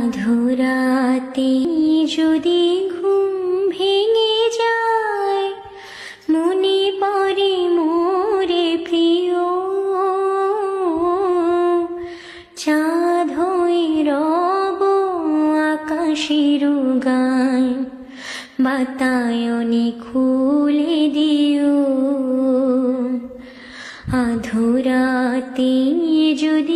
আধরাতে যদি ঘুম ভেঙে যায়, মনে পড়ে মোরে প্রিয়। চাঁদ হয়ে রব আকাশের গায়, বাতায়নে খুলে দিও। আধরাতে যদি